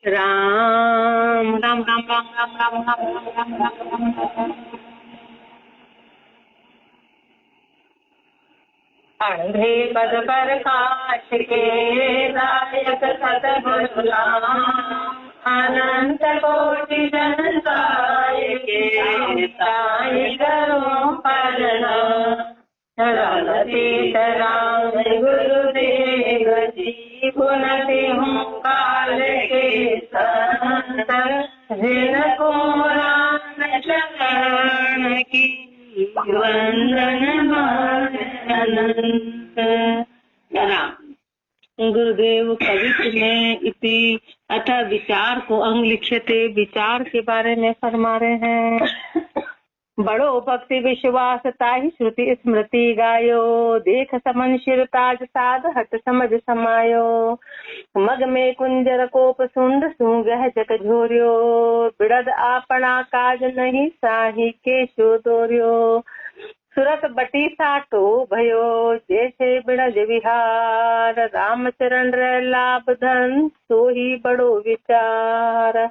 राम राम राम राम राम राम राम राम राम राम। अंधे पद पर काश के दायक सतगुरु राम, अनंत कोटि जन साय के साई करो प्रणाम। तीत राम गुरुदेव जी पुनति हूँ काल के संत, जिनको राम चरण की वंदन अनंत। गुरुदेव कवित्र में इति अथा विचार को अंग लिख्यते, विचार के बारे में फरमा रहे हैं। बड़ो भक्ति विश्वास ताहि श्रुति स्मृति गायो, देख समन शिर ताज साध हट समझ समायो। मग में कुंजर कोप सुंड सूंगह जग झोरियो, बिड़द आपना काज नहीं साही के शो दोरियो। सुरत बटी साटो भयो जैसे बिड़ज विहार, रामचरण रे लाभ धन सोही बड़ो विचार।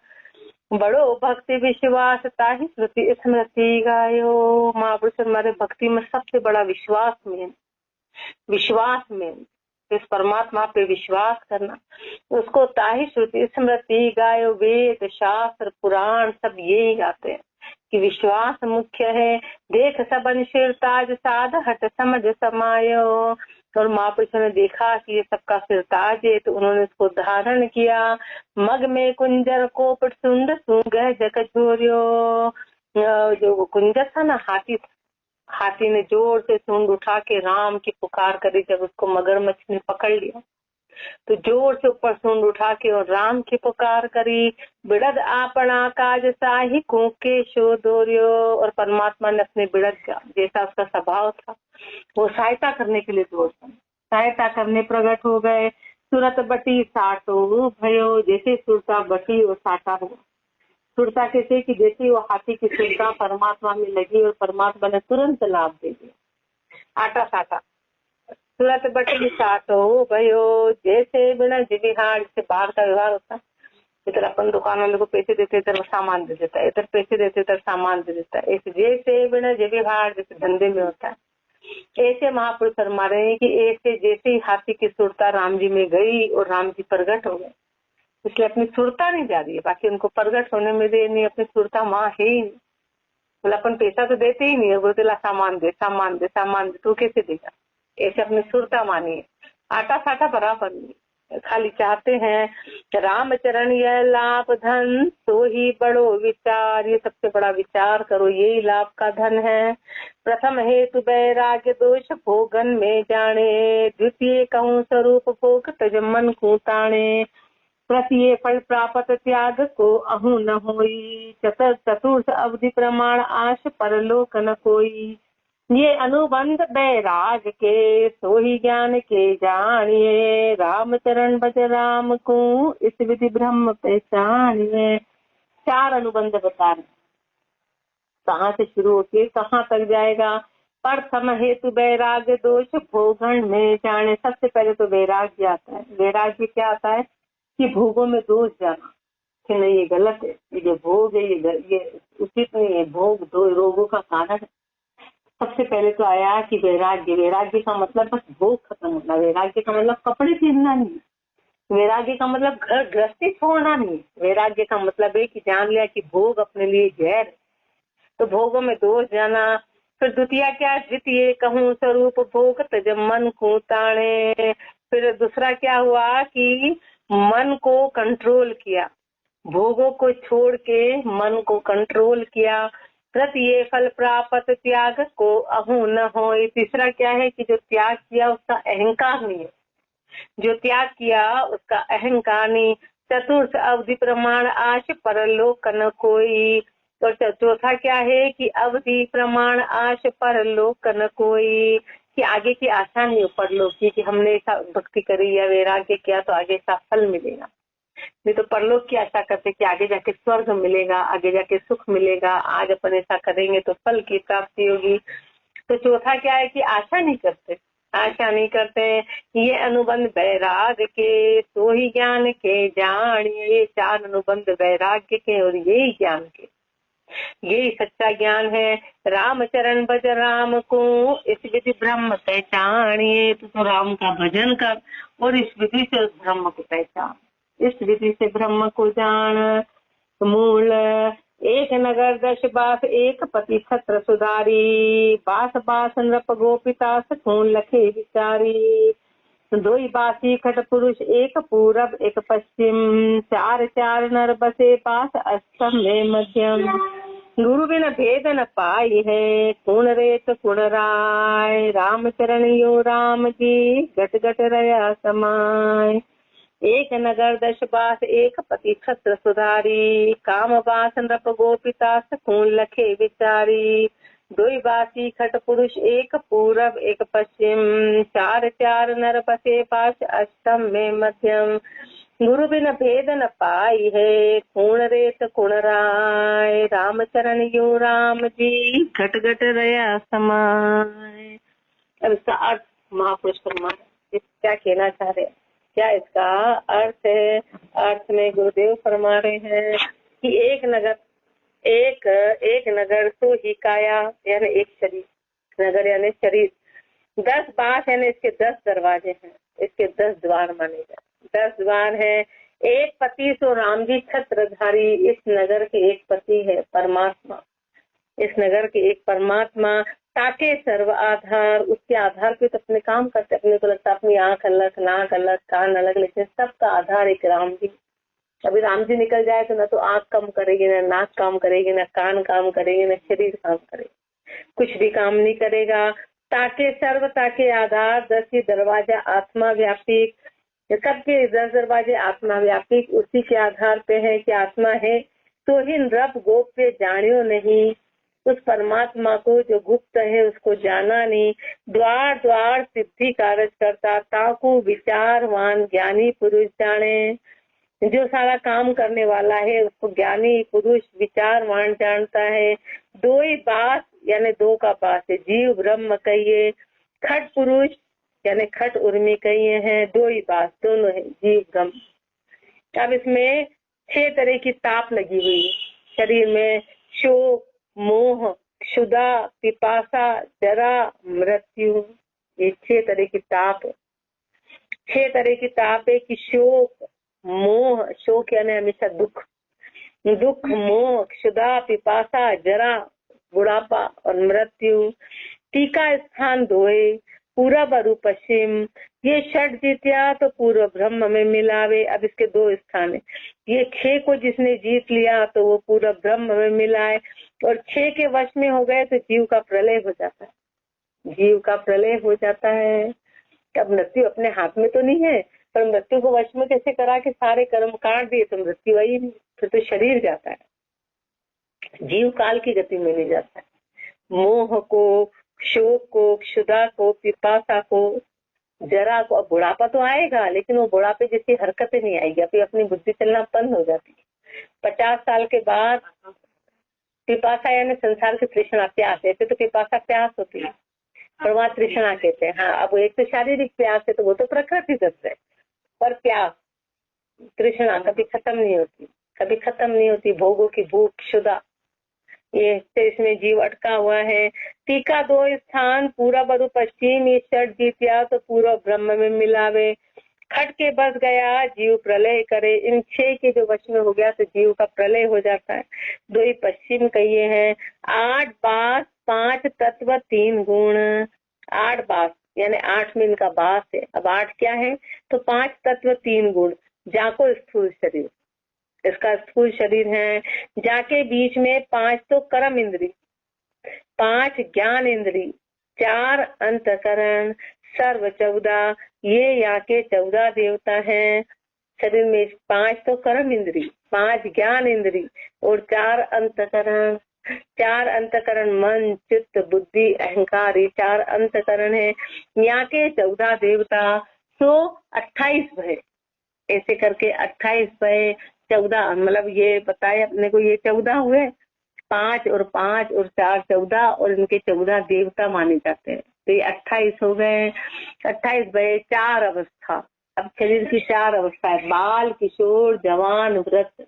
बड़ो भक्ति विश्वास ताहि श्रुति स्मृति गायो। महापुरुष हमारे भक्ति में सबसे बड़ा विश्वास में इस परमात्मा पे विश्वास करना, उसको ताहि श्रुति स्मृति गायो। वेद शास्त्र पुराण सब यही गाते हैं कि विश्वास मुख्य है। देख सबन शिर ताज साध हट समझ समायो। और महापुरुषों ने देखा कि ये सबका सिर ताज है तो उन्होंने इसको धारण किया। मग में कुंजर कोपट सुंड सूंगह जग झोरियो। जो कुंजर था ना, हाथी ने जोर से सूंड उठा के राम की पुकार करी। जब उसको मगरमच्छ ने पकड़ लिया तो जोर से ऊपर सूंड उठा के और राम की पुकार करी। बिड़द आपना काज साही कूके शो दोरियो। और परमात्मा ने अपने बिड़द का जैसा उसका स्वभाव था वो सहायता करने के लिए सहायता करने प्रकट हो गए। सुरत बटी साटो भयो, जैसे सुरता बटी और साटा हुआ। सुरता कैसे कि जैसे वो हाथी की सुरता परमात्मा में लगी और परमात्मा ने तुरंत लाभ दे दिया। आटा साटा सुरत बटी साटो भयो, जैसे बिना विहार से बाहर का व्यवहार होता है। इधर अपन दुकान वाले को पैसे देते इधर सामान दे देता है, इधर पैसे देते इधर सामान दे देता है। ऐसे जैसे बिना विहार जैसे धंधे में होता है, ऐसे महापुरुष फरमा रहे हैं कि ऐसे जैसे ही हाथी की सुरता राम जी में गई और राम जी प्रगट हो गए, इसलिए अपनी सुरता नहीं जा रही है। बाकी उनको प्रगट होने में दे नहीं, अपनी सुरता वहां है ही नहीं। बोला अपन पैसा तो देते ही नहीं है, बोला सामान दे तू कैसे देगा। ऐसे अपनी सुरता मानिए, आटा साटा बराबर नहीं। खाली चाहते हैं रामचरण यह लाभ धन तो ही बड़ो विचार। ये सबसे बड़ा विचार करो, यही लाभ का धन है। प्रथम हेतु वैराग्य दोष भोगन में जाने, द्वितीय कहूँ स्वरूप भोग तज मन को ताणे। तृतीय फल प्राप्त त्याग को अहू न होई, चतुर्थ अवधि प्रमाण आश परलोक न कोई। ये अनुबंध बैराग के सोही ज्ञान के जानिए, रामचरण भज राम को इस विधि ब्रह्म पहचानिए। 4 अनुबंध बता रहे, कहाँ से शुरू होके कहाँ तक जाएगा। प्रथम हेतु वैराग्य दोष भोगन में जाने। सबसे पहले तो वैराग्य आता है। वैराग्य क्या आता है कि भोगों में दोष जाना कि नहीं ये गलत है, ये जो भोग है ये उचित नहीं है, भोग दो रोगों का कारण है। सबसे पहले तो आया कि वैराग्य का मतलब बस भोग खत्म होना। वैराग्य का मतलब कपड़े पहनना नहीं, वैराग्य का मतलब घर गृहस्थी छोड़ना नहीं। वैराग्य का मतलब है कि जान लिया कि भोग अपने लिए जहर है, तो भोगों में दोष जाना। फिर द्वितीय कहूँ स्वरूप भोग तज मन को ताणे। फिर दूसरा क्या हुआ कि मन को कंट्रोल किया, भोगों को छोड़ के मन को कंट्रोल किया। तृतीय फल प्राप्त त्याग को अहू न हो। तीसरा क्या है कि जो त्याग किया उसका अहंकार नहीं है, जो त्याग किया उसका अहंकार नहीं। चतुर्थ अवधि प्रमाण आश परलोक न कोई। और चौथा क्या है कि अवधि प्रमाण आश परलोक न कोई, कि आगे की आशा नहीं हो परलोक की, कि हमने ऐसा भक्ति करी या वैराग्य किया तो आगे ऐसा फल मिलेगा। नहीं तो परलोक की आशा करते कि आगे जाके स्वर्ग मिलेगा, आगे जाके सुख मिलेगा, आज अपन ऐसा करेंगे तो फल की प्राप्ति होगी। तो चौथा क्या है कि आशा नहीं करते, आशा नहीं करते। ये अनुबंध वैराग्य के, सो ही ज्ञान के जानिए। ये 4 अनुबंध वैराग्य के और यही ज्ञान के, यही सच्चा ज्ञान है। राम चरण भज राम को, इस विधि ब्रह्म पहचानिए। तो राम का भजन कर और इस विधि से उस ब्रह्म को पहचान, इस विधि से ब्रह्म को जान। मूल एक नगर 10 बास, एक पति छत्र सुधारी। बास बास नृप गोपिता, सकून लखे विचारी। 2 बासी खट पुरुष, एक पूरब एक पश्चिम। 4 4 नर बसे पास, अष्टम में मध्यम। गुरु बिन भेद न पाई है, कुण रेत कुण राय। राम चरण यो राम जी, गट गट रया समाय। एक नगर 10 बास, एक पति छत्र सुधारी। काम बास नृप गोपिता, सकून लखे विचारी। 2 बासी खट पुरुष, एक पूरब एक पश्चिम। 4 4 नर बसे पास, अष्टम में मध्यम। गुरु बिन भेद न पाई है, कुण रेत कुण राय। राम चरण यो राम जी, घट घट रया समाय। अब इसका अर्थ महापुरुष फरमाया, क्या कहना चाह रहे हैं, क्या इसका अर्थ है। अर्थ में गुरुदेव फरमा रहे हैं कि एक नगर तो ही काया, यानी एक शरीर, नगर यानी शरीर। 10 बास यानी इसके 10 दरवाजे हैं, इसके 10 द्वार माने जाए, 10 द्वार है। एक पति सो राम जी छत्रधारी, इस नगर के एक पति है परमात्मा, इस नगर के एक परमात्मा। ताके सर्व आधार, उसके आधार पे तो अपने काम करते। अपने को लगता अपनी आंख अलग, नाक अलग, कान अलग, लेकिन सबका आधार एक राम जी। अभी राम जी निकल जाए तो ना तो आंख काम करेगी, ना नाक काम करेगी, ना कान काम करेगी, ना शरीर काम करेगी, कुछ भी काम नहीं करेगा। ताके सर्व, ताके आधार, 10 ही दरवाजा आत्मा व्यापिक, सबके 10 दरवाजे आत्मा व्यापिक उसी के आधार पे है कि आत्मा है। तो ही रब गोप्य जानियो नहीं, उस परमात्मा को जो गुप्त है उसको जाना नहीं। द्वार द्वार सिद्धि कारज करता, ताकू विचारवान ज्ञानी पुरुष जाने। जो सारा काम करने वाला है उसको ज्ञानी पुरुष विचारवान जानता है। 2 ही बात यानी 2 का बात है, जीव ब्रह्म कहिए, खट पुरुष यानी खट उर्मी कहिए हैं। 2 ही बात, दोनों है, जीव ब्रह्म। अब इसमें 6 तरह की ताप लगी हुई है शरीर में, शोक, मोह, क्षुधा, पिपासा, जरा, मृत्यु, ये 6 तरह की ताप है। 6 तरह की ताप है कि शोक, मोह, शोक यानी हमेशा दुख, दुख, मोह, क्षुधा, पिपासा, जरा, बुढ़ापा और मृत्यु। टीका स्थान 2 है, पूरब और पश्चिम। ये षट जीतिया तो पूर्व ब्रह्म में मिलावे। अब इसके 2 स्थान है, ये 6 को जिसने जीत लिया तो वो पूर्व ब्रह्म में मिलाए, और 6 के वश में हो गए तो जीव का प्रलय हो जाता है, जीव का प्रलय हो जाता है। अब मृत्यु अपने हाथ में तो नहीं है, पर मृत्यु को वश में कैसे करा कि सारे कर्म काट दिए तो मृत्यु आई नहीं, फिर तो शरीर जाता है, जीव काल की गति में नहीं जाता है। मोह को, शोक को, क्षुधा को, पिपासा को, जरा को, अब बुढ़ापा तो आएगा लेकिन वो बुढ़ापे जैसी हरकतें नहीं आएगी, अभी अपनी बुद्धि चलना बंद हो जाती है। 50 साल के बाद पिपासा यानी संसार की तृष्णा, प्यास, ऐसे तो पिपासा प्यास होती है, पर वहाँ तृष्णा कहते हैं। हाँ, अब एक तो शारीरिक प्यास है तो वो तो प्रकृतिदत्त है, पर प्यास, तृष्णा कभी खत्म नहीं होती, कभी खत्म नहीं होती। भोगों की भूख, क्षुधा, ये इसमें जीव अटका हुआ है। टीका 2 स्थान, पूरब और पश्चिम। ये षट जीतिया तो पूर्व ब्रह्म में मिलावे। खट के बस गया जीव प्रलय करे, इन 6 के जो वश में हो गया तो जीव का प्रलय हो जाता है। 2 ही पश्चिम कहिए हैं। 8 बास, 5 तत्व 3 गुण। 8 बास यानी 8 में इनका बास है। अब 8 क्या है तो 5 तत्व 3 गुण। जाको स्थूल शरीर, इसका स्थूल शरीर है। जाके बीच में 5 तो कर्म इंद्री, 5 ज्ञान इंद्री, 4 अंतकरण, सर्व 14। ये यहाँ के 14 देवता हैं शरीर में। 5 तो कर्म इंद्री, 5 ज्ञान इंद्री और 4 अंतकरण। 4 अंतकरण मन, चित्त, बुद्धि, अहंकार, ये 4 अंतकरण है। यहाँ के 14 देवता, तो 28 भय, ऐसे करके 28 भय, 14 मतलब ये बताए अपने को, ये 14 हुए, 5 और 5 और 4 14, और इनके 14 देवता माने जाते हैं। तो ये 28 हो गए। 28 भये 4 अवस्था। अब शरीर की 4 अवस्था है, बाल, किशोर, जवान, वृद्ध,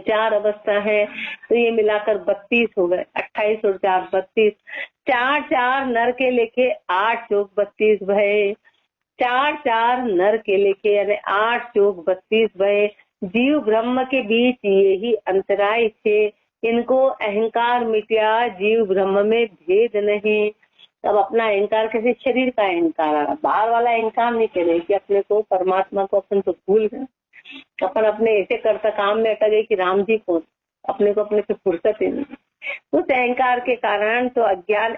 4 अवस्था है। तो ये मिलाकर 32 हो गए। 28 और 4 32। 4 4 नर के लेके 8 चौक 32 भये। 4 4 नर के लेके यानी 8 चौक 32 भये। जीव ब्रह्म के बीच यही अंतराय थे, इनको अहंकार मिटिया, जीव ब्रह्म में भेद नहीं। अब अपना अहंकार कैसे, शरीर का अहंकार आ रहा, बाहर वाला अहंकार नहीं कह रहे कि अपने को परमात्मा को अपन तो भूल गए, अपन अपने ऐसे करता काम में अटक गए कि राम जी कौन, अपने को अपने से फुर्सत ही नहीं। उस अहंकार के कारण तो अज्ञान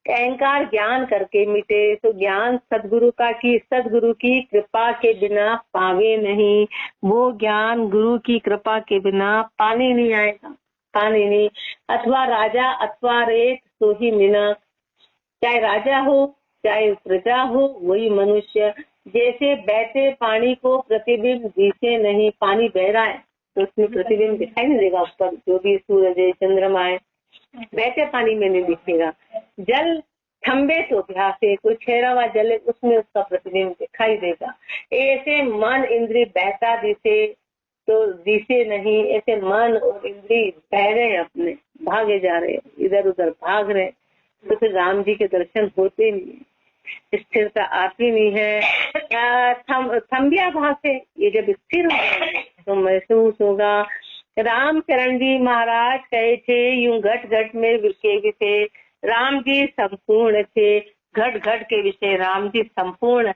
अहंकार ज्ञान करके मिटे। तो ज्ञान सदगुरु की कृपा के बिना पावे नहीं। वो ज्ञान गुरु की कृपा के बिना पानी नहीं आएगा, पानी नहीं। अथवा राजा अथवा रेत तो ही मीना, चाहे राजा हो चाहे प्रजा हो वही मनुष्य। जैसे बहते पानी को प्रतिबिंब दिखे नहीं, पानी बह रहा है तो उसमें प्रतिबिंब दिखाई नहीं देगा, ऊपर जो भी सूरज है चंद्रमा है बहते पानी में नहीं दिखेगा। जल थम्बे तो प्यासे, कोई ठहरा हुआ जल है उसमें उसका प्रतिबिंब दिखाई देगा। ऐसे मन इंद्रिय बहता दिसे तो दिसे नहीं, ऐसे मन और इंद्रिय बह रहे हैं, अपने भागे जा रहे हैं, इधर उधर भाग रहे, तो फिर राम जी के दर्शन होते नहीं, स्थिरता आती नहीं है। थम्बिया भाषे, ये जब स्थिर हो तो महसूस होगा। राम चरण जी महाराज कहे थे, यूं घट घट में के विषय राम जी संपूर्ण थे। घट घट के विषय राम जी संपूर्ण,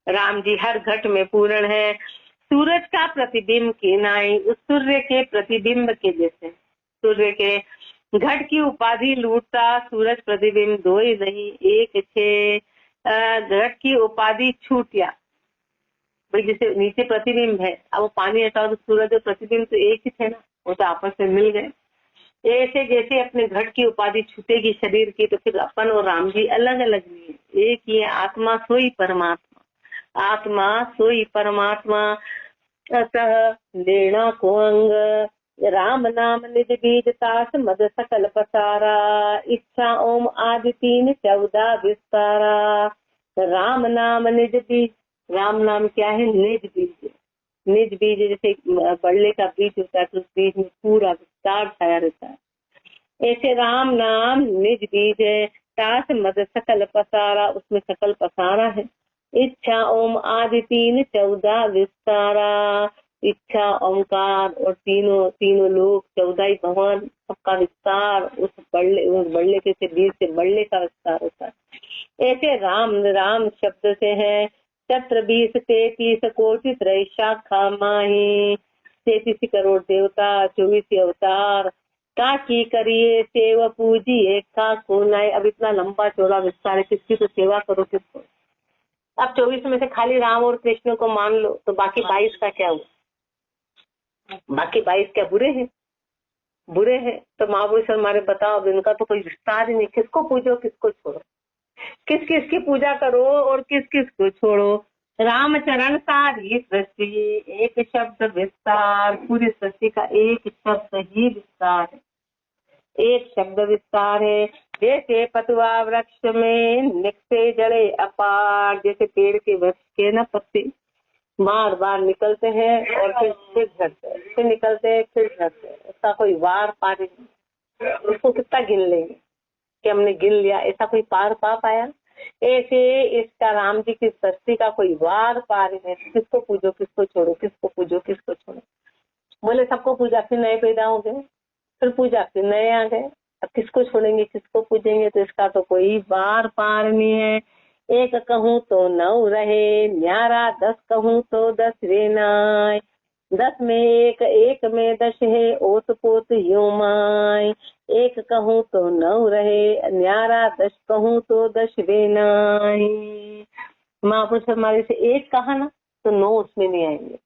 राम जी हर घट में पूर्ण है। सूरज का प्रतिबिंब की नाई, उस सूर्य के प्रतिबिंब के जैसे, सूर्य के घट की उपाधि लूटता, सूरज प्रतिबिंब दो ही नहीं एक छे। घट की उपाधि छूटिया, भाई जैसे नीचे प्रतिबिंब है, अब वो पानी हटाओ तो सूरज और प्रतिबिंब तो एक ही थे ना, वो तो आपस में मिल गए। ऐसे जैसे अपने घट की उपाधि छूटेगी शरीर की, तो फिर अपन और राम जी अलग अलग नहीं है, एक ही है। आत्मा सोई परमात्मा, आत्मा सोई परमात्मा। अतः लेना को अंग, राम नाम निज बीज तास मद सकल पसारा। इच्छा ओम आदि 3 14 विस्तारा। राम नाम निज बीज, राम नाम क्या है, निज बीज। निज बीज जैसे बल्ले का बीज होता है तो उस बीज में पूरा विस्तार छाया रहता है, ऐसे राम नाम निज बीज है। तास मद सकल पसारा, उसमें सकल पसारा है। इच्छा ओम आदि 3 14 विस्तारा। इच्छा ओमकार और तीनों लोग 14 ही भगवान, सबका विस्तार उस बल्ले के बीज से बल्ले का विस्तार होता है। ऐसे राम शब्द से है। 17 33 कोटि त्रय शाखा माही, 33 करोड़ देवता 24 अवतार। की करिए सेवा पूजी एक का कोनाए। अब इतना लंबा चौड़ा विस्तार है, किसकी तो सेवा करो किसको। अब 24 में से खाली राम और कृष्ण को मान लो तो बाकी 22 का क्या हुआ, बाकी 22 क्या बुरे हैं, बुरे हैं। तो महापुरुष हमारे बताओ, इनका तो कोई विस्तार ही नहीं, किसको पूजो किसको छोड़ो, किस किस की पूजा करो और किस किस को छोड़ो। रामचरण सारी सृष्टि एक शब्द विस्तार, पूरी सृष्टि का एक शब्द ही विस्तार है, एक शब्द विस्तार है। जैसे पतुआ वृक्ष में निकसे जड़े अपार, जैसे पेड़ के वृक्ष के ना पत्ते बार बार निकलते हैं और फिर झड़ते हैं, फिर निकलते हैं फिर झड़ते हैं, उसका कोई वार पार नहीं। उसको कितना गिन लेंगे कि हमने गिन लिया, ऐसा कोई पार पा पाया। ऐसे इसका राम जी की सृष्टि का कोई वार पार है, किसको पूजो किसको छोड़ो, किसको पूजो किसको छोड़ो। बोले सबको पूजा, फिर नए पैदा हो गए, फिर पूजा फिर नए आ गए, अब किसको छोड़ेंगे किसको पूजेंगे, तो इसका तो कोई बार पार नहीं है। एक कहूँ तो 9 रहे न्यारा, 10 कहूँ तो 10 रे नाय। 10 में एक, एक में 10 है ओत पोत यूं माय। एक कहूँ तो 9 रहे न्यारा, 10 कहूँ तो 10 रे नाय। महापुरुष हमारे से एक कहा ना तो 9 उसमें नहीं आएंगे,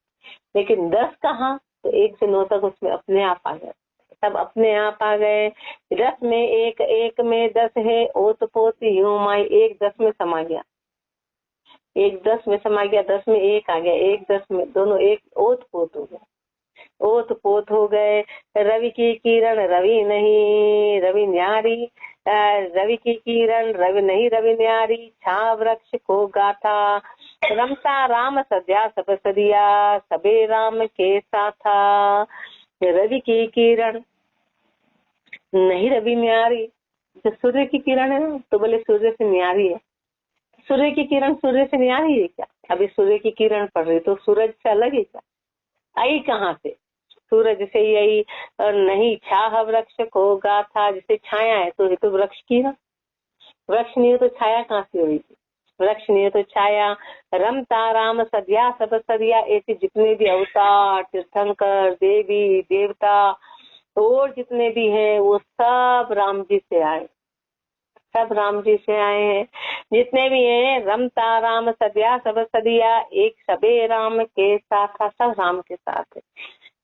लेकिन 10 कहा तो 1 से 9 तक उसमें अपने आप आ गए, सब अपने आप आ गए। 10 में एक, एक में 10 है ओत पोत यूं माय। 1 10 में समा गया, 1 10 में समा गया, 10 में 1 आ गया, 1 10 में दोनों एक ओत पोत हो गए, ओत पोत हो गए। रवि की किरण रवि नहीं, रवि न्यारी रवि की किरण रवि नहीं रवि न्यारी, छा वृक्ष को गाथा, रमता राम सद्या सब सदिया, सबे राम के साथा। रवि की किरण नहीं रवि न्यारी, जो सूर्य की किरण है ना, तो बोले सूर्य से न्यारी है। सूर्य की किरण सूर्य से न्यारी है क्या? अभी सूर्य की किरण पड़ रही तो सूरज से अलग है क्या? आई कहाँ से? सूरज से ही आई। और नहीं छाह वृक्ष को गाथा, जैसे छाया है तो ये तो वृक्ष की ना, वृक्ष नहीं हो तो छाया कहाँ से होगी? वृक्ष नहीं हो तो छाया। रमता राम सद्या सब सदिया, ऐसे जितने भी अवतार तीर्थंकर देवी देवता और जितने भी हैं वो सब राम जी से आए, सब राम जी से आए हैं। जितने भी हैं रमता राम सद्या सब सदिया, एक सबे राम के साथ, सब राम के साथ है,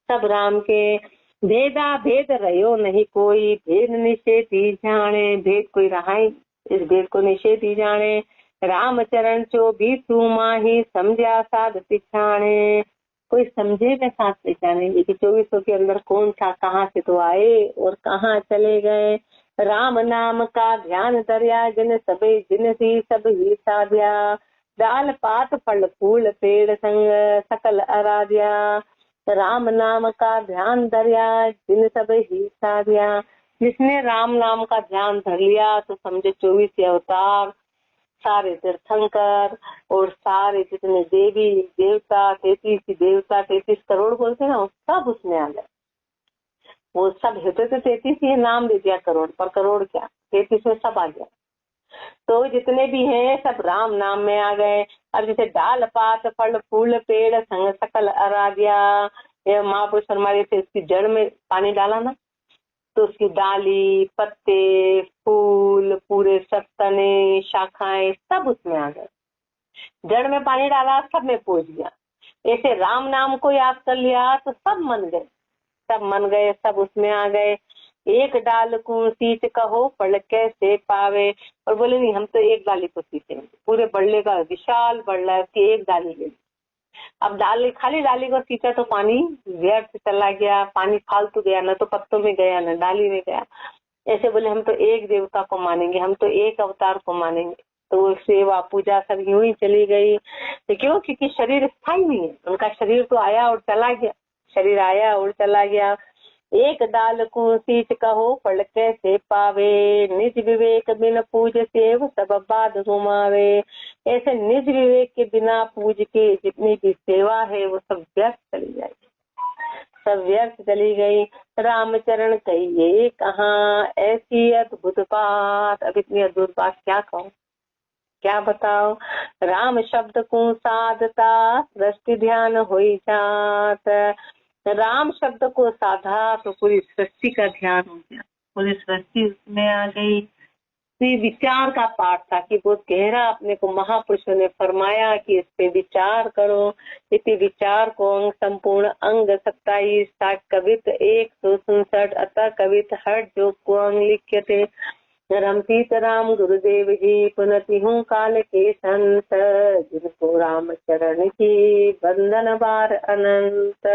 सब राम के। भेदा भेद रहो नहीं कोई, भेद निषेधी जाने, भेद कोई रहा ही, इस भेद को निषेधी जाने। राम चरण चो भी तू माही, समझा साध पिछाने, कोई समझे न साथ पिछाने, ये 2400 के अंदर कौन था, कहाँ से तो आए और कहाँ चले गए। राम नाम का ध्यान दरिया, जिन सबे जिन सी सब ही साध्या, डाल पात फल फूल पेड़ संग सकल आराध्या। राम नाम का ध्यान धरिया, जिन सब ही साध्या, जिसने राम नाम का ध्यान धर लिया तो समझे 24 अवतार, सारे तीर्थंकर और सारे जितने देवी देवता, 33 करोड़ बोलते हैं ना, सब उसमें आ गए। वो सब होते तो 33 ही नाम दे दिया करोड़, पर करोड़ क्या 33 में सब आ गया। तो जितने भी हैं सब राम नाम में आ गए। अब जैसे डाल पात फल फूल पेड़ संग सकल आराध्या, महापुरुष फरमाए थे इसकी जड़ में पानी डाला ना तो उसकी डाली पत्ते फूल पूरे सब तने शाखाएं सब उसमें आ गए। जड़ में पानी डाला सब में पहुंच गया। ऐसे राम नाम को याद कर लिया तो सब मन गए, सब मन गए, सब उसमें आ गए। एक डाल को सींच कहो पढ़ कैसे पावे, और बोले नहीं हम तो एक डाली को सींचेंगे, पूरे बड़ले का विशाल बड़ला है उसकी एक डाली ले। अब डाली खाली डाली को सींचा तो पानी व्यर्थ चला गया, पानी फालतू गया, न तो पत्तों में गया न डाली में गया। ऐसे बोले हम तो एक देवता को मानेंगे, हम तो एक अवतार को मानेंगे। तो वो सेवा पूजा सब यूं ही चली गई। तो क्यों? क्योंकि शरीर स्थायी नहीं है, उनका शरीर तो आया और चला गया, शरीर आया और चला गया। एक डाल को सींच कहो पढ़ कैसे पावे, निज विवेक बिन पूज सेव सब बाध घुमावे। ऐसे निज विवेक के बिना पूज के जितनी भी सेवा है वो सब व्यर्थ चली जाएगी, सब व्यर्थ चली गई। रामचरण कहिए कहाँ ऐसी अद्भुत बात, अब इतनी अद्भुत बात क्या कहूँ, क्या बताओ। राम शब्द को साधता सृष्टि ध्यान होई जात, राम शब्द को साधा तो पूरी सृष्टि का ध्यान हो गया, पूरी सृष्टि उसमें आ गई। विचार का पाठ था कि बहुत गहरा अपने को महापुरुषों ने फरमाया कि इस पे विचार करो। इति विचार को अंग संपूर्ण अंग 27 60 कवित 167 अतः कवित हर जो को अंग लिखे थे। रम सीताराम गुरुदेव जी पुनति हूँ काल के संत, जिनको राम चरण की बंधन बार अनंत।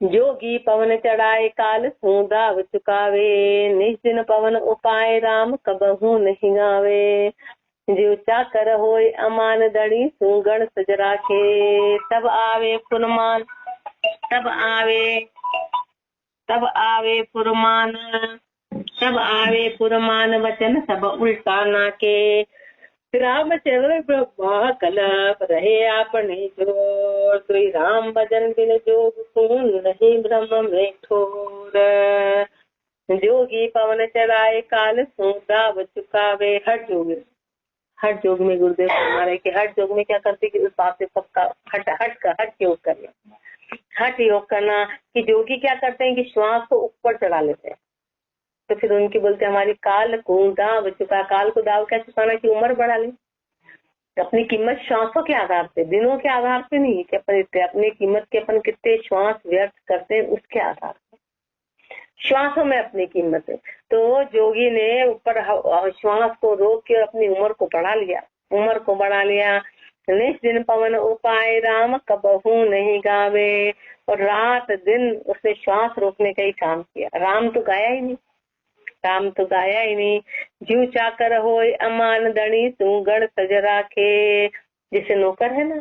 जोगी पवन चढ़ाए काल दाव चुकावे, निज दिन पवन उपाय राम कबहू नहीं गावे। जो चाकर होए अमान दड़ी सुगण सज राखे, तब आवे फुरमान तब आवे फुरमान वचन सब उल्टा नाके। रामचरण ब्रह्मा कलप रहे आपने जोर, तो राम भजन बिन जोग सुन नहीं ब्रह्म में ठोर। जोगी पवन चढ़ाए काल दाव चुकावे। हट जोग में गुरुदेव हमारे के हट जोग में क्या करते कि उस बात से पक्का हट योग करना, हट योग करना। कि जोगी क्या करते हैं कि श्वास को ऊपर चढ़ा लेते हैं, तो फिर उनकी बोलते हमारी काल को दाव चुका। काल को दाव क्या चुकाना की उम्र बढ़ा ली, अपनी कीमत श्वासों के आधार पे, दिनों के आधार पे नहीं कि अपन अपनी कीमत के अपन कितने श्वास व्यर्थ करते हैं उसके आधार पे, श्वासों में अपनी कीमत है। तो जोगी ने ऊपर श्वास को रोक के अपनी उम्र को बढ़ा लिया। निज दिन पवन उपाय राम कबहू नहीं गावे, और रात दिन उसने श्वास रोकने का ही काम किया। राम तो गाया ही नहीं, शाम तो गाया ही नहीं। जीव चाकर होए अमान धनी तू गण सज राखे। जैसे नौकर है ना,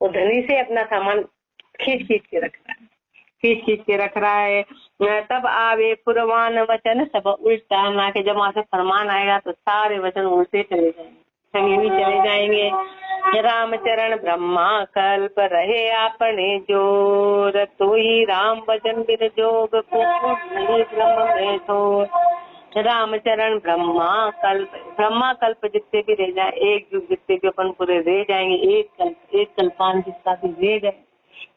वो धनी से अपना सामान खींच खींच के रख रहा है, खींच खींच के रख रहा है। तब आवे पुरवान वचन सब उल्टा ना के, जब वहां से फरमान आएगा तो सारे वचन उल्टे चले जाएंगे, संगे भी चले जाएंगे। रामचरण ब्रह्मा कल्प रहे आपने जोर, तो ही राम भजन बिन जोग नहीं ब्रह्म में ठोर। रामचरण ब्रह्मा कल्प जितने भी रह जाए, एक युग जितने भी अपन पूरे रह जाएंगे, एक कल्पान जितना भी रह जाए,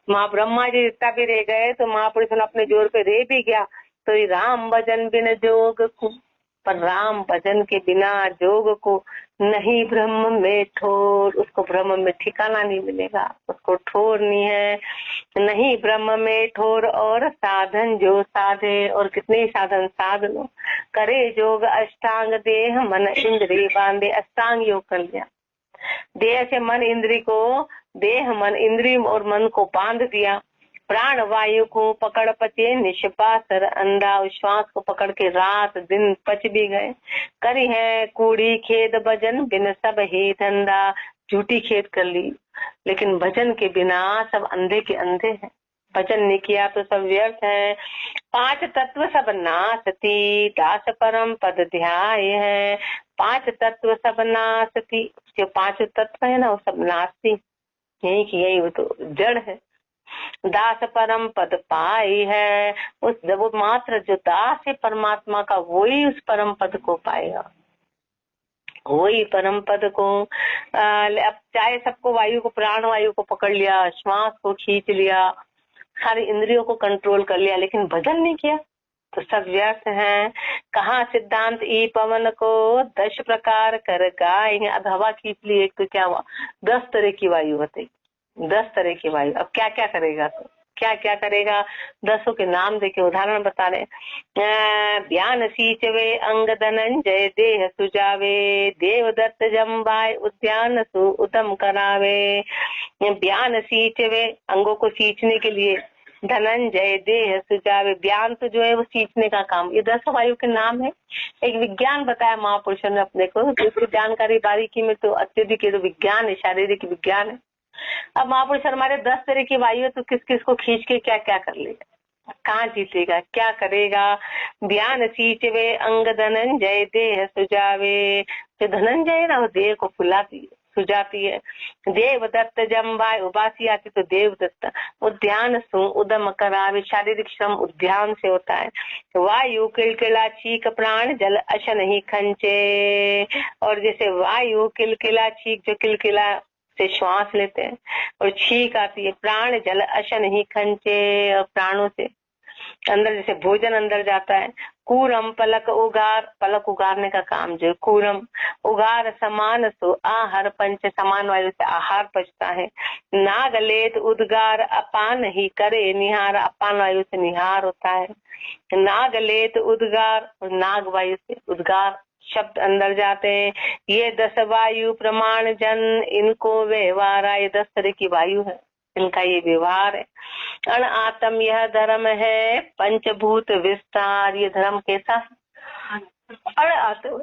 माँ ब्रह्मा जी जितना भी रह गए तो महापुरुष अपने जोर पे रह भी गया। तो ये राम भजन बिन जोग को, पर राम भजन के बिना जोग को नहीं ब्रह्म में ठोर, उसको ब्रह्म में ठिकाना नहीं मिलेगा, उसको ठोर नहीं है, नहीं ब्रह्म में ठोर। और साधन जो साधे, और कितने साधन साध लो, करे जोग अष्टांग देह मन इंद्रिय बांधे, अष्टांग योग कर लिया, देह से मन इंद्री को, देह मन इंद्री और मन को बांध दिया। प्राण वायु को पकड़ पचे निष्पासर अंधा, श्वास को पकड़ के रात दिन पच भी गए। करी है कूड़ी खेद भजन बिन सब ही धंधा, झूठी खेद कर ली लेकिन भजन के बिना सब अंधे के अंधे हैं, भजन नहीं किया तो सब व्यर्थ है। पांच तत्व सब नासती, दास परम पद ध्याय है। पांच तत्व सब नासती, जो पांच तत्व है ना वो सब नास्ती, यही की यही वो तो जड़ है। दास परम पद पाई है, उस जब मात्र जो दास है परमात्मा का, वही उस परम पद को पाएगा, वही परम पद को। अब चाहे सबको वायु को, प्राण वायु को पकड़ लिया, श्वास को खींच लिया, सारी इंद्रियों को कंट्रोल कर लिया, लेकिन भजन नहीं किया तो सब व्यर्थ है। कहा सिद्धांत ई पवन को 10 प्रकार कर गाय। अब हवा खींच ली एक तो क्या हुआ, 10 तरह की वायु होती, 10 तरह की वायु। अब क्या क्या करेगा, तो क्या क्या करेगा, 10 के नाम देके उदाहरण बता रहे। ब्यान सींचवे अंग धनंजय देह सुजावे, देवदत्त जम्बाय उद्यान सु उतम करावे। ब्यान सींचवे, अंगों को सींचने के लिए, धनंजय देह सुजावे, ब्यान तो जो है वो सींचने का काम। ये 10 वायु के नाम है। एक विज्ञान बताया महापुरुषों ने अपने को, इसकी जानकारी बारीकी में तो अत्यधिक है, तो विज्ञान है, शारीरिक विज्ञान है। अब महापुरुष हमारे 10 तरह की वायु, तो किस किस को खींच के क्या क्या कर लेगा, कहाँ जीतेगा, क्या करेगा। ब्यान सींचवे अंग धनंजय देह सुजावे, जो धनंजय है ना वो देह को फुलाती है, सुजाती है। देवदत्त जम्बाय, उबासी आती तो देवदत्त। उद्यान सु उदम करावे, शारीरिक श्रम उद्यान से होता है। वायु किलकिला छीक प्राण जल अशन ही खंचे, और जैसे वायु किलकिला छीक, जो किलकिला से श्वास लेते हैं, और छींक आती है, प्राण जल अशन ही खंचे, और प्राणों से अंदर जैसे भोजन अंदर जाता है। कूरम पलक उगार, पलक उगारने का काम जो कूरम उगार समान सो आहार पंच, समान वायु से आहार पचता है। नागलेत उद्गार अपान ही करे निहार, अपान वायु से निहार होता है। नागलेत उद्गार, नाग वायु से उद्गार शब्द अंदर जाते हैं। ये 10 वायु प्रमाण जन, इनको व्यवहार, ये 10 तरह की वायु है, इनका ये व्यवहार है। अण आत्म यह धर्म है, पंचभूत विस्तार, ये धर्म कैसा है, अण आत्म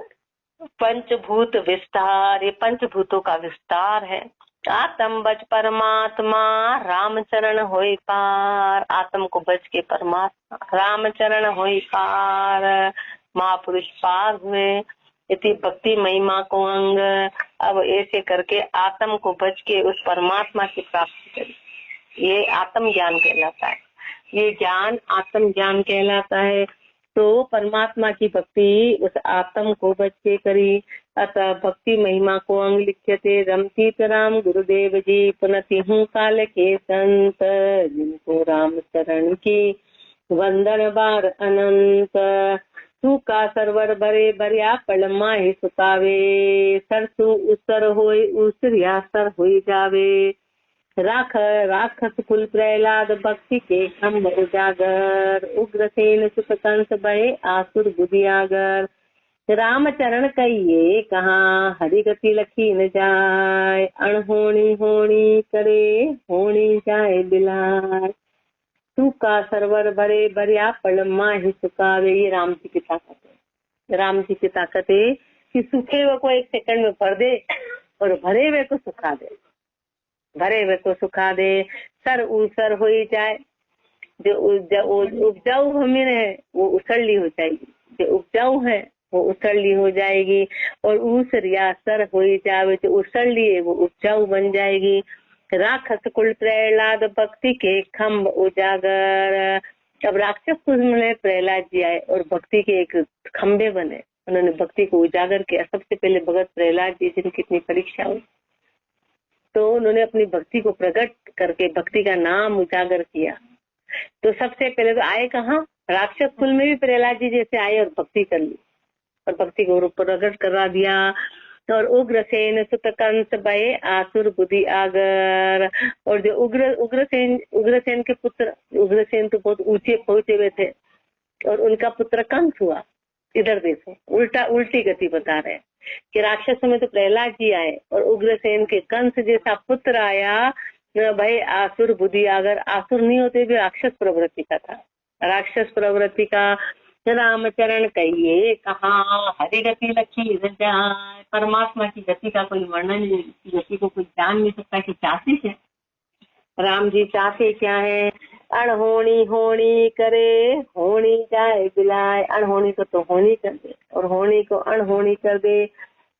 पंचभूत विस्तार, ये पंचभूतों का विस्तार है। आत्म बच परमात्मा, रामचरण होई पार, आत्म को बच के परमात्मा, रामचरण होई पार, महापुरुष पार हुए। इति भक्ति महिमा को अंग, अब ऐसे करके आत्म को बच के उस परमात्मा की प्राप्ति करी, ये आत्म ज्ञान कहलाता है। ये ज्ञान आत्म ज्ञान कहलाता है। तो परमात्मा की भक्ति उस आत्म को बच के करी। अतः भक्ति महिमा को अंग लिख्यते रमती राम गुरुदेव जी, पुनति हूँ काल के संत, जिनको राम शरण की वंदन बार अनंत। तू का सरवर भरे भरिया पल माहि सुतावे, सरसु उसर होय उसरिया सर होई जावे। राख राखस कुल प्रहलाद भक्ति के खम्भ उजागर, उग्रसेन सुत कंस भय आसुर बुधियागर। रामचरण कहिए कहाँ हरि गति लखी न जाय, अणहोणी होणी करे होणी जाए बिलाय। तू का सरवर भरे भरिया पल माहि सुकावे, ये राम की पिता कहते हैं। राम जी की ताकत है कि सूखे हुए को 1 सेकंड में भर दे और भरे हुए को सुखा दे, भरे हुए को सुखा दे। सर ऊसर हो ही जाए, जो उपजाऊ जमीन है वो उसरली हो जाएगी, जो उपजाऊ है वो उसरली हो जाएगी। और ऊसरिया सर हो ही जावे, जो उसरली है वो उपजाऊ बन जाएगी। राक्षस कुल प्रहलाद भक्ति के खम्भ उजागर। अब राक्षस कुल में प्रहलाद जी आए और भक्ति के एक खंबे बने, उन्होंने भक्ति को उजागर किया। सबसे पहले भगत प्रहलाद जी जिनकी कितनी परीक्षा हुई, तो उन्होंने अपनी भक्ति को प्रकट करके भक्ति का नाम उजागर किया। तो सबसे पहले तो आए कहाँ, राक्षस कुल में भी प्रहलाद जी जैसे आए और भक्ति कर ली और भक्ति को प्रकट करा दिया। और उग्रसेन सुत कंस भय आसुर बुद्धि आगर। और जो उग्रसेन के पुत्र, उग्रसेन तो बहुत ऊंचे पहुंचे हुए थे और उनका पुत्र कंस हुआ। इधर देखो उल्टी गति बता रहे हैं कि राक्षसों में तो प्रहलाद जी आए और उग्रसेन के कंस जैसा पुत्र आया। भाई आसुर बुद्धि आगर, आसुर नहीं होते भी राक्षस प्रवृत्ति का था, राक्षस प्रवृत्ति का। रामचरण कहिए कहाँ हरि गति लखी जाए। परमात्मा की गति का कोई वर्णन नहीं, गति को कोई जान नहीं सकता कि चाहते क्या। राम जी चाहते क्या है, अणहोनी होनी करे होनी जाए बिलाए। अणहोनी को तो होनी कर दे और होनी को अणहोनी कर दे।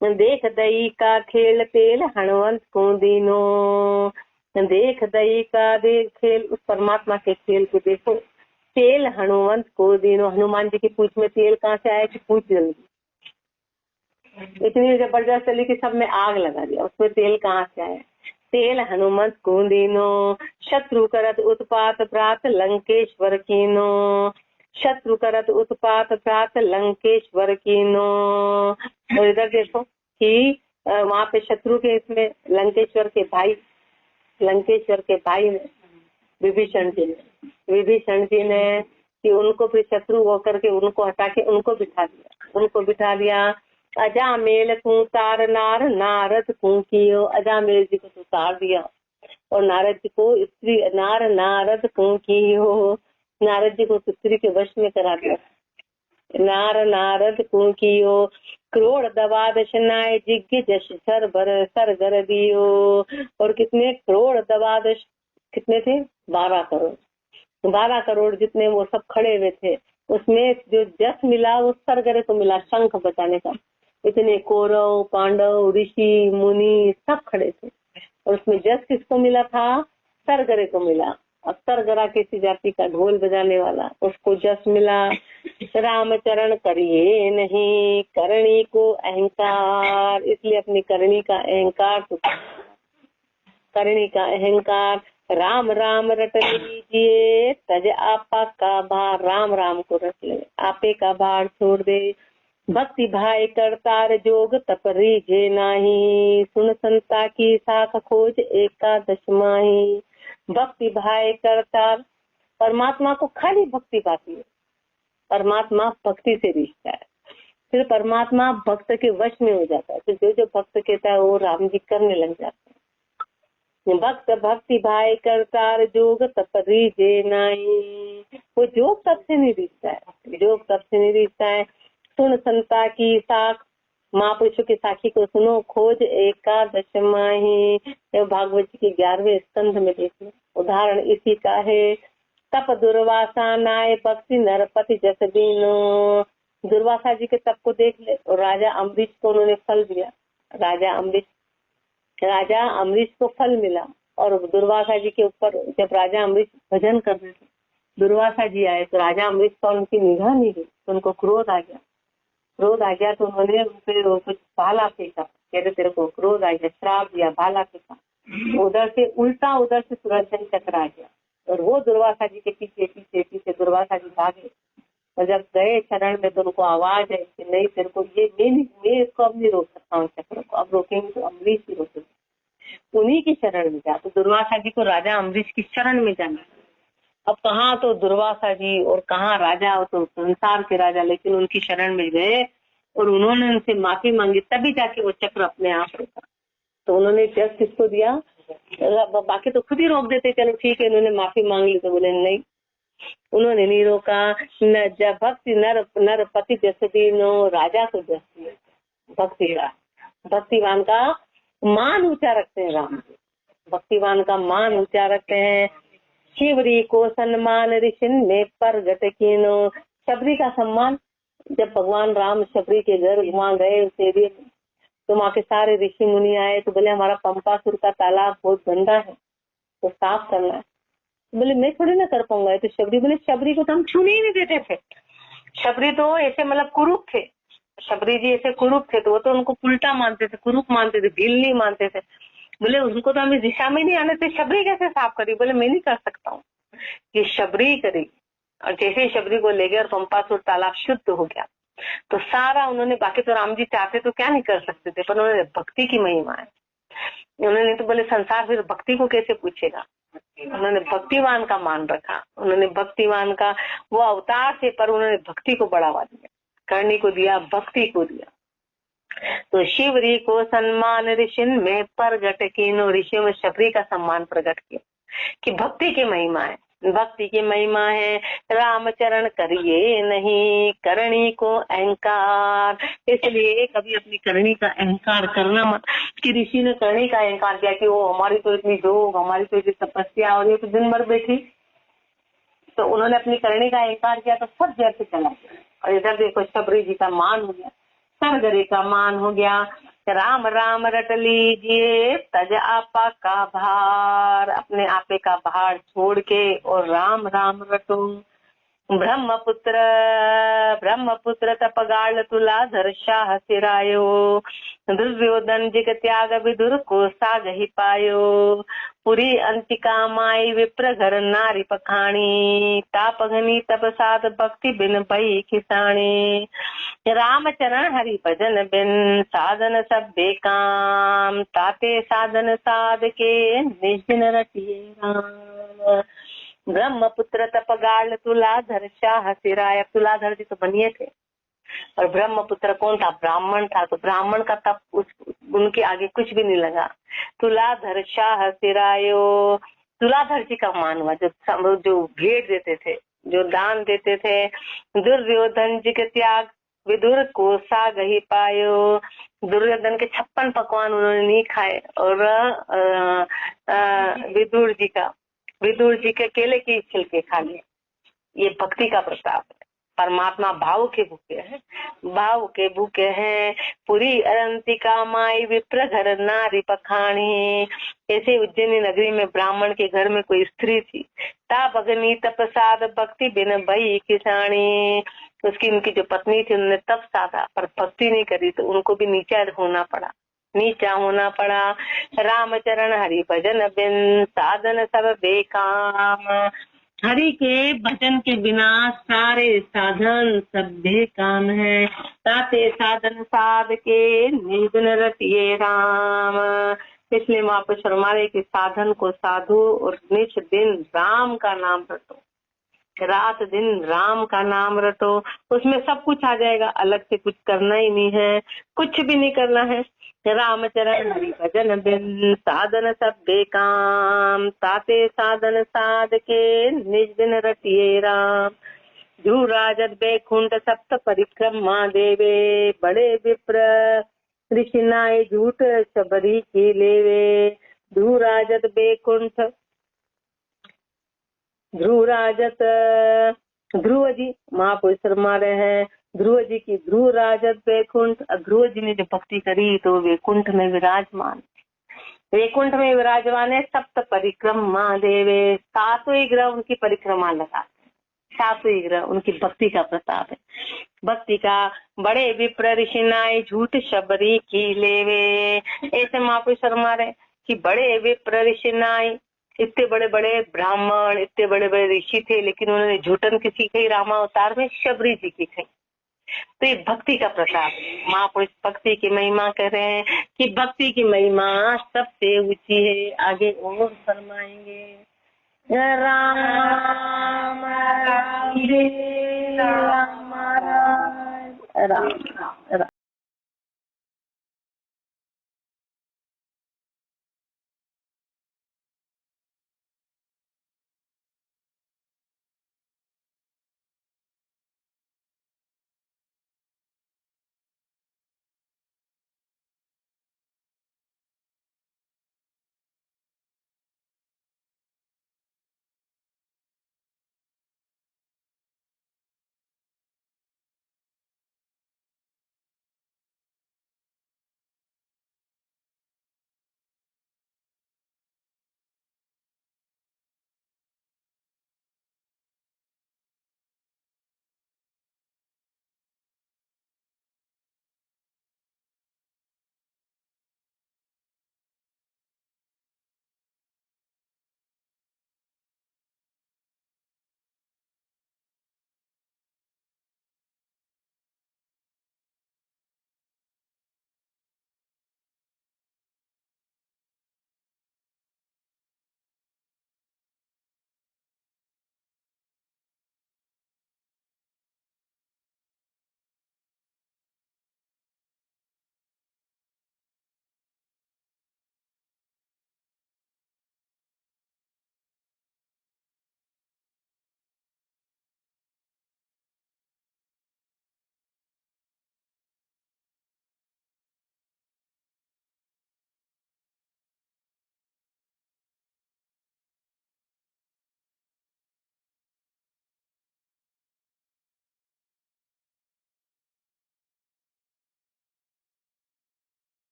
देख दई का खेल तेल हनुमंत को दीनो। देख दई का देख खेल, उस परमात्मा के खेल को देखो। तेल हनुमंत को दीनो, हनुमान जी की पूंछ में तेल कहाँ से आया कि पूंछ जल गई, इतनी जबरदस्त चली कि सब में आग लगा दिया, उसमें तेल कहाँ से आया। तेल हनुमंत को दीनो। शत्रु करत उत्पात प्रात लंकेश्वर कीनो। शत्रु करत उत्पात प्रात लंकेश्वर कीनो। और इधर देखो कि वहाँ पे शत्रु के इसमें लंकेश्वर के भाई ने विभीषण जी ने कि उनको फिर शत्रु होकर के उनको हटा के उनको बिठा दिया। अजामेल को तार नार नारद को कियो। अजामेल जी को तो तार दिया और नारद जी को स्त्री नारद को कियो। नारद जी को स्त्री के वश में करा दिया। नारद को कियो। करोड़ दबा दशनाय जिज्ञ जश सर गर दियो। और कितने करोड़ दबा दश, कितने थे, 12 करोड़ जितने वो सब खड़े हुए थे। उसमें जो जस मिला वो सरगरे को मिला, शंख बजाने का। इतने कौरव पांडव ऋषि मुनि सब खड़े थे और उसमें जस किसको मिला था, सरगरे को मिला। अब सरगरा किसी जाति का ढोल बजाने वाला, उसको जस मिला। रामचरण करिए नहीं करणी को अहंकार, इसलिए अपनी करणी का अहंकार। राम राम रट लीजिए तज आपा का भार। राम राम को रट ले, आपे का भार छोड़ दे। भक्ति भाई करतार जोग तप रीझे नाही। सुन संता की साख खोज एकादश माही। भक्ति भाई करतार, परमात्मा को खाली भक्ति पाती है, परमात्मा भक्ति से रिश्ता है। फिर परमात्मा भक्त के वश में हो जाता है, फिर जो भक्त कहता है वो राम जी करने लग जाते हैं। भक्त भक्ति भाई करतार जोग तप रीझे नाही। वो जोग तप से नहीं रिश्ता है, सुन संता की साख, महापुरुषों की साखी को सुनो। खोज एकादश माही, भागवत जी के 11वें स्कंध में देखिए, उदाहरण इसी का है। तप दुर्वासा नाय भक्ति नरपति जस दीनो। दुर्वासा जी के तप को देख ले और राजा अम्बरीश को उन्होंने फल दिया। राजा अम्बरीश को फल मिला और दुर्वासा जी के ऊपर जब राजा अम्बरीश भजन कर रहे थे, दुर्वासा जी आए तो राजा अम्बरीश का उनकी निगाह नहीं गई, तो उनको क्रोध आ गया तो उन्होंने उनपे कुछ भाला फेंका, कहते तेरे को क्रोध आ गया, श्राप दिया, भाला फेंका। उधर से सुदर्शन चक्र आ गया और वो दुर्वासा जी के पीछे दुर्वासा जी भागे। और जब गए शरण में तो उनको आवाज है कि नहीं तेरे को मैं इसको अब नहीं रोक सकता हूँ, चक्र को अब रोकेंगे तो अम्बरीश ही रोकेंगे, उन्हीं की शरण में जा। तो दुर्वासा जी को राजा अम्बरीश की शरण में जाना। अब कहाँ तो दुर्वासा जी और कहाँ राजा, तो संसार के राजा, लेकिन उनकी शरण में गए और उन्होंने उनसे माफी मांगी, तभी जाके वो चक्र अपने आप रोका। तो उन्होंने जस किसको दिया, बाकी तो खुद ही रोक देते, चलो ठीक है इन्होंने माफी मांग ली, तो बोले नहीं उन्होंने नहीं रोका। न जब भक्ति नरपति जैसे दीनो, राजा को जैसे भक्तिवान का मान ऊंचा रखते हैं राम जी, भक्तिवान का मान ऊंचा रखते हैं। शिवरी को सम्मान ऋषि ने प्रगट कीनो, शबरी का सम्मान, जब भगवान राम शबरी के घर वहाँ गए उस एरिया में, तो वहाँ के सारे ऋषि मुनि आए तो बोले हमारा पंपासुर का तालाब बहुत गंदा है तो साफ करना है। बोले मैं थोड़ी ना कर पाऊंगा। तो शबरी बोले शबरी को तो हम छूने ही नहीं देते थे। शबरी तो ऐसे मतलब कुरूप थे, शबरी जी ऐसे कुरूप थे, तो वो तो उनको उल्टा मानते थे, कुरूप मानते थे, भील नहीं मानते थे। बोले उनको तो हम इस दिशा में नहीं आने थे, शबरी कैसे साफ करी? बोले मैं नहीं कर सकता हूँ, ये शबरी करेगी। और जैसे ही शबरी को ले गए और पंपासुर तालाब शुद्ध हो गया, तो सारा उन्होंने, बाकी तो राम जी चाहते तो क्या नहीं कर सकते थे, पर उन्होंने भक्ति की महिमा है, उन्होंने तो बोले संसार फिर भक्ति को कैसे पूछेगा, उन्होंने भक्तिवान का मान रखा, उन्होंने भक्तिवान का वो अवतार थे, पर उन्होंने भक्ति को बढ़ावा दिया, करनी को दिया, भक्ति को दिया। तो शिवरी को सम्मान ऋषिन में प्रगट कीनो, ऋषियों में शबरी का सम्मान प्रकट किया कि भक्ति की महिमा है, भक्ति की महिमा है। रामचरण करिए नहीं करणी को अहंकार, इसलिए कभी अपनी करणी का अहंकार करना मत, कि ऋषि ने करणी का अहंकार किया कि वो हमारी तो इतनी जोग, हमारी तो इतनी तपस्या, और ये तो दिन भर बैठी, तो उन्होंने अपनी करणी का अहंकार किया तो सब जैसे से चला गया। और इधर देखो शबरी जी का मान हो गया, सरगरी का मान हो गया। राम राम रट लीजिए तज आपा का भार, अपने आपे का भार छोड़ के और राम राम रटो। ब्रह्मपुत्र तपगाल तुला धर्षा हसिरायो, दुर्योधन जिग त्याग विदुर को साग ही पायो। पुरी अंतिका माई विप्र घर नारी पखाणी, तापघनी तप साध भक्ति बिन भई खिसाणी। रामचरण हरि भजन बिन साधन सब बेकाम, ताते साधन साध के निज रटिए राम। ब्रह्मपुत्र तपगाल तुलाधर शाह सिराय, तुलाधर जी तो बनिए थे, और ब्रह्मपुत्र कौन था? ब्राह्मण था, तो ब्राह्मण का तप उनके आगे कुछ भी नहीं लगा। तुलाधर शाह सिरायो, तुलाधर जी का मान हुआ, जो भेंट देते थे, जो दान देते थे। दुर्योधन जी के त्याग विदुर को साग ही पायो, दुर्योधन के 56 पकवान उन्होंने नहीं खाए, और विदुर जी के केले की छिलके खा लिए। ये भक्ति का प्रताप है। परमात्मा भाव के भूखे हैं, भाव के भूखे हैं। पुरी अरंतिका माई विप्र घर नारी पखाणी, ऐसे उज्जैनी नगरी में ब्राह्मण के घर में कोई स्त्री थी। ताप अग्नि तपसाद भक्ति बिन भई किसानी, उसकी उनकी जो पत्नी थी उन्होंने तप साधा पर भक्ति नहीं करी, तो उनको भी नीचा होना पड़ा। रामचरण हरि भजन बिन साधन सब बेकाम, हरि के भजन के बिना सारे साधन सब बेकाम है। ताते साधन साध के निर्गुण रतिये राम, इसलिए वापस फरमाए कि साधन को साधो और निच दिन राम का नाम रटो, रात दिन राम का नाम रटो, उसमें सब कुछ आ जाएगा। अलग से कुछ करना ही नहीं है, कुछ भी नहीं करना है। रामचरण हरि भजन बिन साधन सब बेकाम, ताते साधन साध के निज दिन रटिए राम। धूराजत बैकुंठ सप्त परिक्रमा देवे, बड़े विप्र ऋषि नाय झूठ शबरी की लेवे। धूराजत बैकुंठ, ध्रुव जी महापुरुष फरमा रहे हैं, ध्रुव जी की ध्रुव राजत वैकुंठ, ध्रुव जी ने जो भक्ति करी तो वैकुंठ में विराजमान, वैकुंठ में विराजमान है। सप्त परिक्रमा देवे, 7 ग्रह उनकी परिक्रमा लगाते, 7 ग्रह उनकी भक्ति का प्रताप है, भक्ति का। बड़े विप्र ऋषि नाय झूठ शबरी की लेवे, ऐसे महापुरुष फरमा रहे कि बड़े विप्र ऋषि नाय, इतने बड़े बड़े ब्राह्मण, इतने बड़े बड़े ऋषि थे, लेकिन उन्होंने झूठन किसी की रामावतार में शबरी जी की थी। तो ये भक्ति का प्रताप है। महापुरुष भक्ति की महिमा कर रहे हैं कि भक्ति की महिमा सबसे ऊंची है। आगे और फरमाएंगे, राम राम राम राम।